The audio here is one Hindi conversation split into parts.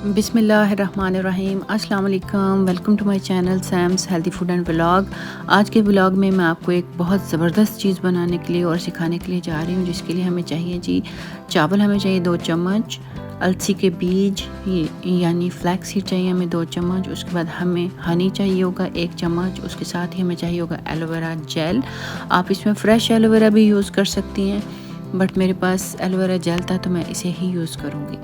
बिस्मिल्लाहिर्रहमानिर्रहीम। अस्सलाम वालेकुम। Welcome to my channel Sam's healthy food and vlog. आज के व्लॉग में मैं आपको एक बहुत ज़बरदस्त चीज़ बनाने के लिए और सिखाने के लिए जा रही हूँ, जिसके लिए हमें चाहिए जी चावल। हमें चाहिए 2 चम्मच, अलसी के बीज यानी फ्लैक्स सीड चाहिए हमें 2 चम्मच। उसके बाद हमें हनी चाहिए होगा 1 चम्मच। उसके साथ ही हमें चाहिए होगा एलोवेरा जेल। आप इसमें फ़्रेश एलोवेरा भी यूज़ कर सकती हैं, बट मेरे पास एलोवेरा जेल था तो मैं इसे ही यूज़ करूँगी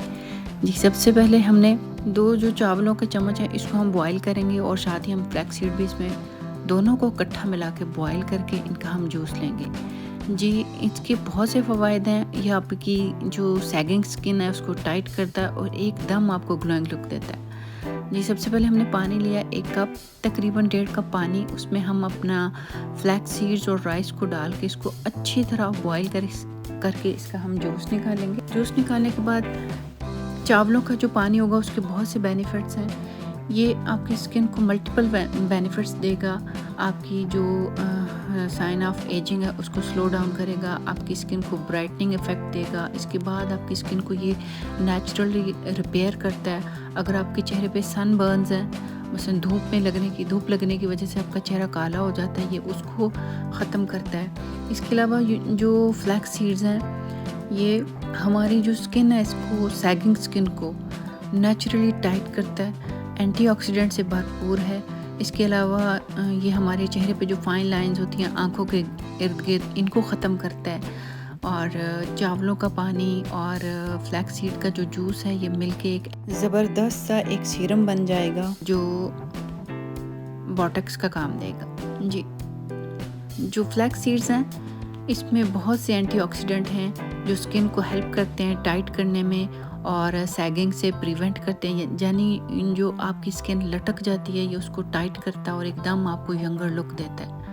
जी। सबसे पहले हमने 2 जो चावलों के चम्मच हैं इसको हम बॉईल करेंगे और साथ ही हम फ्लैक्स सीड भी इसमें दोनों को इकट्ठा मिला के बॉईल करके इनका हम जूस लेंगे जी। इसके बहुत से फ़वाइद हैं। ये आपकी जो सैगिंग स्किन है उसको टाइट करता है और एकदम आपको ग्लोइंग लुक देता है जी। सबसे पहले हमने पानी लिया 1 कप, तकरीबन 1.5 कप पानी। उसमें हम अपना फ्लैक्स सीड्स और राइस को डाल के इसको अच्छी तरह बॉईल करके इसका हम जूस निकालेंगे। जूस निकालने के बाद चावलों का जो पानी होगा उसके बहुत से बेनिफिट्स हैं। ये आपकी स्किन को मल्टीपल बेनिफिट्स देगा। आपकी जो साइन ऑफ एजिंग है उसको स्लो डाउन करेगा, आपकी स्किन को ब्राइटनिंग इफ़ेक्ट देगा। इसके बाद आपकी स्किन को ये नेचुरली रिपेयर करता है। अगर आपके चेहरे पे सन बर्न्स हैं, मसलन धूप लगने की वजह से आपका चेहरा काला हो जाता है, ये उसको ख़त्म करता है। इसके अलावा जो फ्लैक्स सीड्स हैं ये हमारी जो स्किन है इसको, सैगिंग स्किन को नेचुरली टाइट करता है, एंटीऑक्सीडेंट से भरपूर है। इसके अलावा ये हमारे चेहरे पे जो फाइन लाइंस होती हैं आँखों के इर्द गिर्द, इनको ख़त्म करता है। और चावलों का पानी और फ्लैक्स सीड का जो जूस है ये मिलके एक ज़बरदस्त सा एक सीरम बन जाएगा जो बोटॉक्स का काम देगा जी। जो फ्लैक्स सीड्स हैं इसमें बहुत से एंटीऑक्सीडेंट हैं जो स्किन को हेल्प करते हैं टाइट करने में और सैगिंग से प्रिवेंट करते हैं, यानी जो आपकी स्किन लटक जाती है ये उसको टाइट करता है और एकदम आपको यंगर लुक देता है।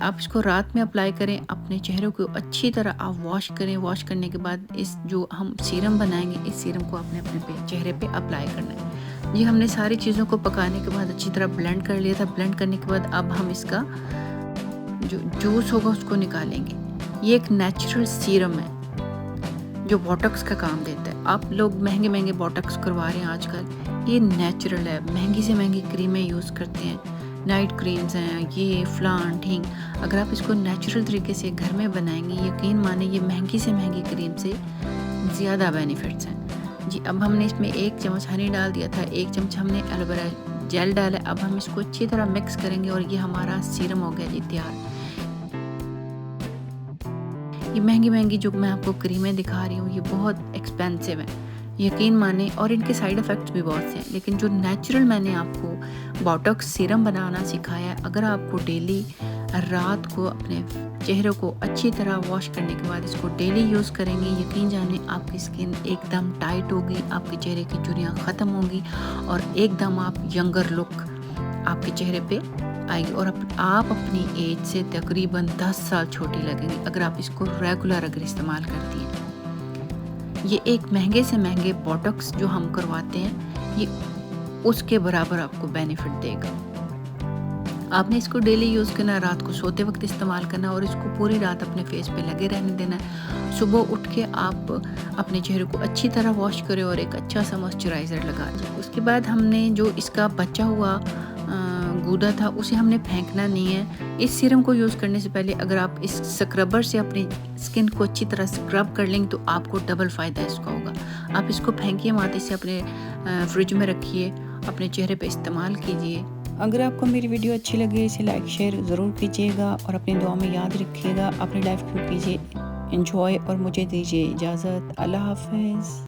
आप इसको रात में अप्लाई करें, अपने चेहरे को अच्छी तरह आप वॉश करें। वॉश करने के बाद इस जो हम सीरम बनाएंगे इस सीरम को आपने अपने चेहरे पे अप्लाई करना है जी। हमने सारी चीज़ों को पकाने के बाद अच्छी तरह ब्लेंड कर लिया था। ब्लेंड करने के बाद अब हम इसका जो जूस होगा उसको निकालेंगे। ये एक नेचुरल सीरम है जो बोटॉक्स का काम देता है। आप लोग महंगे बोटॉक्स करवा रहे हैं आजकल, ये नेचुरल है। महंगी से महंगी क्रीमें यूज़ करते हैं, नाइट क्रीम्स हैं, ये फलान ठीक। अगर आप इसको नेचुरल तरीके से घर में बनाएंगे, यकीन माने ये महंगी से महंगी क्रीम से ज़्यादा बेनिफिट्स हैं जी। अब हमने इसमें 1 चम्मच हनी डाल दिया था, 1 चम्मच हमने एलोवेरा जेल डाला। अब हम इसको अच्छी तरह मिक्स करेंगे और ये हमारा सीरम हो गया जी तैयार। ये महंगी जो मैं आपको क्रीमें दिखा रही हूँ ये बहुत एक्सपेंसिव है, यकीन माने, और इनके साइड इफ़ेक्ट्स भी बहुत से हैं। लेकिन जो नेचुरल मैंने आपको बोटॉक्स सीरम बनाना सिखाया है, अगर आपको डेली रात को अपने चेहरे को अच्छी तरह वॉश करने के बाद इसको डेली यूज़ करेंगे, यकीन जाने आपकी स्किन एकदम टाइट होगी, आपके चेहरे की झुर्रियाँ ख़त्म होंगी और एकदम आप यंगर लुक आपके चेहरे पे आएगी और आप अपनी एज से तकरीबन 10 साल छोटी लगेंगी अगर आप इसको रेगुलर इस्तेमाल करती हैं। ये एक महंगे से महंगे बोटॉक्स जो हम करवाते हैं ये उसके बराबर आपको बेनिफिट देगा। आपने इसको डेली यूज़ करना, रात को सोते वक्त इस्तेमाल करना और इसको पूरी रात अपने फेस पे लगे रहने देना है। सुबह उठ के आप अपने चेहरे को अच्छी तरह वॉश करें और एक अच्छा सा मॉइस्चराइज़र लगा दें। उसके बाद हमने जो इसका बचा हुआ गूदा था उसे हमने फेंकना नहीं है। इस सीरम को यूज़ करने से पहले अगर आप इस स्क्रबर से अपनी स्किन को अच्छी तरह स्क्रब कर लेंगे तो आपको डबल फ़ायदा इसका होगा। आप इसको फेंकिए मत, इसे अपने फ्रिज में रखिए, अपने चेहरे पे इस्तेमाल कीजिए। अगर आपको मेरी वीडियो अच्छी लगे इसे लाइक शेयर ज़रूर कीजिएगा और अपनी दुआ में याद रखिएगा। अपनी लाइफ को कीजिए एंजॉय और मुझे दीजिए इजाज़त। अल्लाह हाफ़िज़।